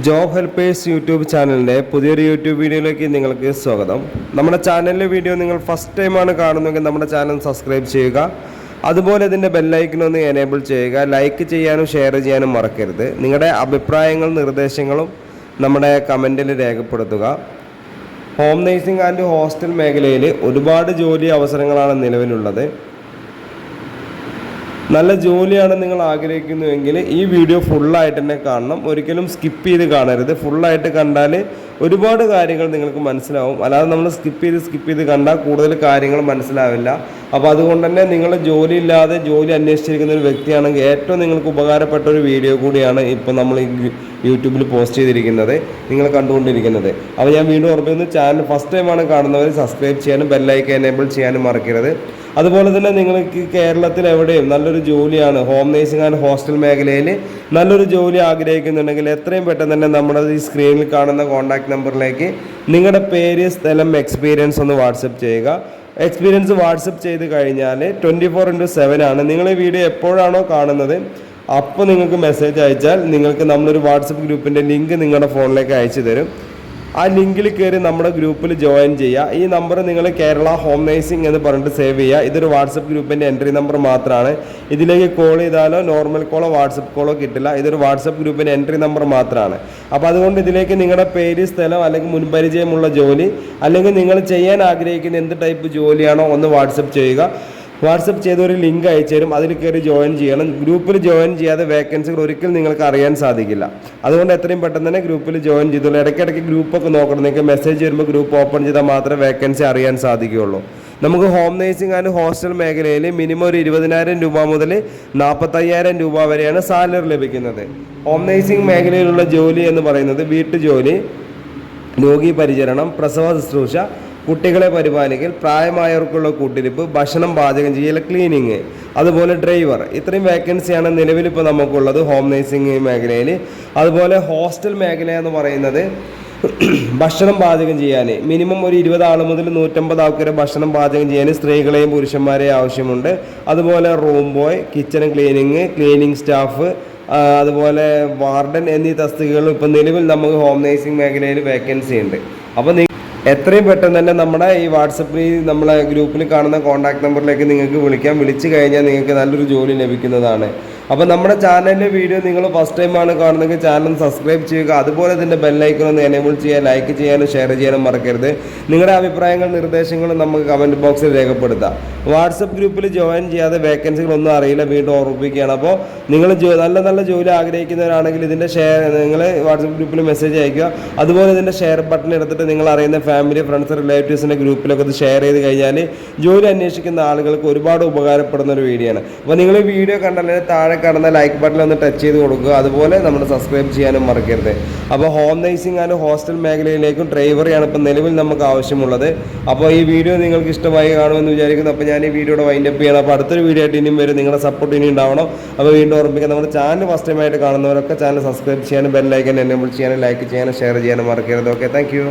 Job helpers YouTube ചാനലിൻ്റെ പുതിയൊരു YouTube വീഡിയോയിലേക്ക് നിങ്ങൾക്ക് സ്വാഗതം. നമ്മുടെ ചാനലിലെ വീഡിയോ നിങ്ങൾ ഫസ്റ്റ് ടൈമാണ് കാണുന്നതെങ്കിൽ നമ്മുടെ ചാനൽ സബ്സ്ക്രൈബ് ചെയ്യുക. അതുപോലെ ഇതിൻ്റെ ബെല്ലൈക്കനൊന്ന് എനേബിൾ ചെയ്യുക. ലൈക്ക് ചെയ്യാനും ഷെയർ ചെയ്യാനും മറക്കരുത്. നിങ്ങളുടെ അഭിപ്രായങ്ങളും നിർദ്ദേശങ്ങളും നമ്മുടെ കമൻറ്റിൽ രേഖപ്പെടുത്തുക. ഹോം നേഴ്സിംഗ് ആൻഡ് ഹോസ്റ്റൽ മേഖലയിൽ ഒരുപാട് ജോലി അവസരങ്ങളാണ് നിലവിലുള്ളത്. നല്ല ജോലിയാണ് നിങ്ങൾ ആഗ്രഹിക്കുന്നുവെങ്കിൽ ഈ വീഡിയോ ഫുള്ളായിട്ട് തന്നെ കാണണം. ഒരിക്കലും സ്കിപ്പ് ചെയ്ത് കാണരുത്. ഫുള്ളായിട്ട് കണ്ടാൽ ഒരുപാട് കാര്യങ്ങൾ നിങ്ങൾക്ക് മനസ്സിലാവും. അല്ലാതെ നമ്മൾ സ്കിപ്പ് ചെയ്ത് കണ്ടാൽ കൂടുതൽ കാര്യങ്ങൾ മനസ്സിലാവില്ല. അപ്പോൾ അതുകൊണ്ട് തന്നെ നിങ്ങൾ ജോലി ഇല്ലാതെ ജോലി അന്വേഷിച്ചിരിക്കുന്ന ഒരു വ്യക്തിയാണെങ്കിൽ ഏറ്റവും നിങ്ങൾക്ക് ഉപകാരപ്പെട്ട ഒരു വീഡിയോ കൂടിയാണ് ഇപ്പോൾ നമ്മൾ ഈ യൂട്യൂബിൽ പോസ്റ്റ് ചെയ്തിരിക്കുന്നത്, നിങ്ങൾ കണ്ടുകൊണ്ടിരിക്കുന്നത്. അപ്പോൾ ഞാൻ വീണ്ടും ഓർമ്മിക്കുന്നു, ചാനൽ ഫസ്റ്റ് ടൈമാണ് കാണുന്നവർ സബ്സ്ക്രൈബ് ചെയ്യാനും ബെല്ലൈക്കൻ എനേബിൾ ചെയ്യാനും മറക്കരുത്. അതുപോലെ തന്നെ നിങ്ങൾക്ക് കേരളത്തിൽ എവിടെയും നല്ലൊരു ജോലിയാണ് ഹോം നേഴ്സിംഗ് ആൻഡ് ഹോസ്റ്റൽ മേഖലയിൽ നല്ലൊരു ജോലി ആഗ്രഹിക്കുന്നുണ്ടെങ്കിൽ എത്രയും പെട്ടെന്ന് തന്നെ നമ്മുടെ ഈ സ്ക്രീനിൽ കാണുന്ന കോൺടാക്ട് നമ്പറിലേക്ക് നിങ്ങളുടെ പേര്, സ്ഥലം, എക്സ്പീരിയൻസ് ഒന്ന് വാട്സപ്പ് ചെയ്യുക. എക്സ്പീരിയൻസ് വാട്സപ്പ് ചെയ്ത് കഴിഞ്ഞാൽ 24/7 ആണ്. നിങ്ങൾ ഈ വീഡിയോ എപ്പോഴാണോ കാണുന്നത് അപ്പോൾ നിങ്ങൾക്ക് മെസ്സേജ് അയച്ചാൽ നിങ്ങൾക്ക് നമ്മളൊരു വാട്സപ്പ് ഗ്രൂപ്പിൻ്റെ ലിങ്ക് നിങ്ങളുടെ ഫോണിലേക്ക് അയച്ചു തരും. ആ ലിങ്കിൽ കയറി നമ്മുടെ ഗ്രൂപ്പിൽ ജോയിൻ ചെയ്യുക. ഈ നമ്പർ നിങ്ങൾ കേരള ഹോം നേഴ്സിംഗ് എന്ന് പറഞ്ഞിട്ട് സേവ് ചെയ്യുക. ഇതൊരു വാട്സപ്പ് ഗ്രൂപ്പിൻ്റെ എൻട്രി നമ്പർ മാത്രമാണ്. ഇതിലേക്ക് കോൾ ചെയ്താലോ നോർമൽ കോളോ വാട്സപ്പ് കോളോ കിട്ടില്ല. ഇതൊരു വാട്സപ്പ് ഗ്രൂപ്പിൻ്റെ എൻട്രി നമ്പർ മാത്രമാണ്. അപ്പോൾ അതുകൊണ്ട് ഇതിലേക്ക് നിങ്ങളുടെ പേര്, സ്ഥലം, അല്ലെങ്കിൽ മുൻപരിചയമുള്ള ജോലി, അല്ലെങ്കിൽ നിങ്ങൾ ചെയ്യാൻ ആഗ്രഹിക്കുന്ന എന്ത് ടൈപ്പ് ജോലിയാണോ ഒന്ന് വാട്സപ്പ് ചെയ്യുക. വാട്സപ്പ് ചെയ്ത ഒരു ലിങ്ക് അയച്ചു തരും. അതിൽ കയറി ജോയിൻ ചെയ്യണം. ഗ്രൂപ്പിൽ ജോയിൻ ചെയ്യാതെ വേക്കൻസികൾ ഒരിക്കലും നിങ്ങൾക്ക് അറിയാൻ സാധിക്കില്ല. അതുകൊണ്ട് എത്രയും പെട്ടെന്ന് തന്നെ ഗ്രൂപ്പിൽ ജോയിൻ ചെയ്തോളൂ. ഇടയ്ക്കിടയ്ക്ക് ഗ്രൂപ്പൊക്കെ നോക്കണം. നിങ്ങൾക്ക് മെസ്സേജ് വരുമ്പോൾ ഗ്രൂപ്പ് ഓപ്പൺ ചെയ്താൽ മാത്രമേ വേക്കൻസി അറിയാൻ സാധിക്കുകയുള്ളൂ. നമുക്ക് ഹോം നേഴ്സിംഗ് ആൻഡ് ഹോസ്റ്റൽ മേഖലയിൽ മിനിമം ഒരു 20,000 രൂപ മുതൽ 45,000 രൂപ വരെയാണ് സാലറി ലഭിക്കുന്നത്. ഹോം നേഴ്സിംഗ് മേഖലയിലുള്ള ജോലി എന്ന് പറയുന്നത് വീട്ടുജോലി, രോഗി പരിചരണം, പ്രസവ ശുശ്രൂഷ, കുട്ടികളെ പരിപാലിക്കൽ, പ്രായമായവർക്കുള്ള കൂട്ടിരിപ്പ്, ഭക്ഷണം പാചകം ചെയ്യൽ, ക്ലീനിങ്, അതുപോലെ ഡ്രൈവർ. ഇത്രയും വേക്കൻസിയാണ് നിലവിലിപ്പോൾ നമുക്കുള്ളത് ഹോം നേഴ്സിംഗ് മേഖലയിൽ. അതുപോലെ ഹോസ്റ്റൽ മേഖല എന്ന് പറയുന്നത് ഭക്ഷണം പാചകം ചെയ്യാൻ മിനിമം ഒരു 20 ആൾ മുതൽ 150 ആൾക്ക് വരെ ഭക്ഷണം പാചകം ചെയ്യാൻ സ്ത്രീകളെയും പുരുഷന്മാരെയും ആവശ്യമുണ്ട്. അതുപോലെ room boy, kitchen cleaning staff, അതുപോലെ വാർഡൻ എന്നീ തസ്തികകളും ഇപ്പം നിലവിൽ നമുക്ക് ഹോം നേഴ്സിംഗ് മേഖലയിൽ വേക്കൻസി ഉണ്ട്. അപ്പോൾ എത്രയും പെട്ടെന്ന് തന്നെ നമ്മുടെ ഈ വാട്സപ്പിൽ നമ്മളെ ഗ്രൂപ്പിൽ കാണുന്ന കോൺടാക്ട് നമ്പറിലേക്ക് നിങ്ങൾക്ക് വിളിക്കാം. വിളിച്ചു കഴിഞ്ഞാൽ നിങ്ങൾക്ക് നല്ലൊരു ജോലി ലഭിക്കുന്നതാണ്. അപ്പോൾ നമ്മുടെ ചാനലിലെ വീഡിയോ നിങ്ങൾ ഫസ്റ്റ് ടൈമാണ് കാണുന്നതെങ്കിൽ ചാനൽ സബ്സ്ക്രൈബ് ചെയ്യുക. അതുപോലെ ഇതിൻ്റെ ബെല്ലൈക്കൺ ഒന്ന് എനേബിൾ ചെയ്യുക. ലൈക്ക് ചെയ്യാനും ഷെയർ ചെയ്യാനും മറക്കരുത്. നിങ്ങളുടെ അഭിപ്രായങ്ങളും നിർദ്ദേശങ്ങളും നമുക്ക് കമൻറ്റ് ബോക്സിൽ രേഖപ്പെടുത്താം. വാട്സപ്പ് ഗ്രൂപ്പിൽ ജോയിൻ ചെയ്യാതെ വേക്കൻസികളൊന്നും അറിയില്ല, വീണ്ടും ഓർമ്മിപ്പിക്കുകയാണ്. അപ്പോൾ നിങ്ങൾ നല്ല ജോലി ആഗ്രഹിക്കുന്നവരാണെങ്കിൽ ഇതിൻ്റെ നിങ്ങൾ വാട്സപ്പ് ഗ്രൂപ്പിൽ മെസ്സേജ് അയക്കുക. അതുപോലെ ഇതിൻ്റെ ഷെയർ ബട്ടൺ എടുത്തിട്ട് നിങ്ങൾ അറിയുന്ന ഫാമിലി, ഫ്രണ്ട്സ്, റിലേറ്റീവ്സിൻ്റെ ഗ്രൂപ്പിലൊക്കെ ഇത് ഷെയർ ചെയ്ത് കഴിഞ്ഞാൽ ജോലി അന്വേഷിക്കുന്ന ആളുകൾക്ക് ഒരുപാട് ഉപകാരപ്പെടുന്ന ഒരു വീഡിയോ ആണ്. അപ്പോൾ നിങ്ങൾ ഈ വീഡിയോ കണ്ടാൽ താഴെ കാണുന്ന ലൈക്ക് ബട്ടൺ ഒന്ന് ടച്ച് ചെയ്ത് കൊടുക്കുക. അതുപോലെ നമ്മൾ സബ്സ്ക്രൈബ് ചെയ്യാനും മറക്കരുത്. അപ്പോൾ ഹോം നേഴ്സിംഗ് ആൻഡ് ഹോസ്റ്റൽ മേഖലയിലേക്കും ഡ്രൈവറെയാണ് ഇപ്പോൾ നിലവിൽ നമുക്ക് ആവശ്യമുള്ളത്. അപ്പോൾ ഈ വീഡിയോ നിങ്ങൾക്ക് ഇഷ്ടമായി കാണുമെന്ന് വിചാരിക്കുന്നു. അപ്പോൾ ഞാൻ ഈ വീഡിയോയുടെ വൈൻഡപ്പ് ചെയ്യണം. അപ്പോൾ അടുത്തൊരു വീഡിയോ ആയിട്ട് ഇനിയും വരും. നിങ്ങളുടെ സപ്പോർട്ട് ഇനി ഉണ്ടാവണം. അപ്പോൾ വീണ്ടും ഓർമ്മിക്കുക, നമ്മുടെ ചാനൽ ഫസ്റ്റ് ടൈമായിട്ട് കാണുന്നവരൊക്കെ ചാനൽ സബ്സ്ക്രൈബ് ചെയ്യാനും ബെല്ലൈക്കൻ എനേബിൾ ചെയ്യാനും ലൈക്ക് ചെയ്യാനും ഷെയർ ചെയ്യാനും മറക്കരുത്. Okay, thank you.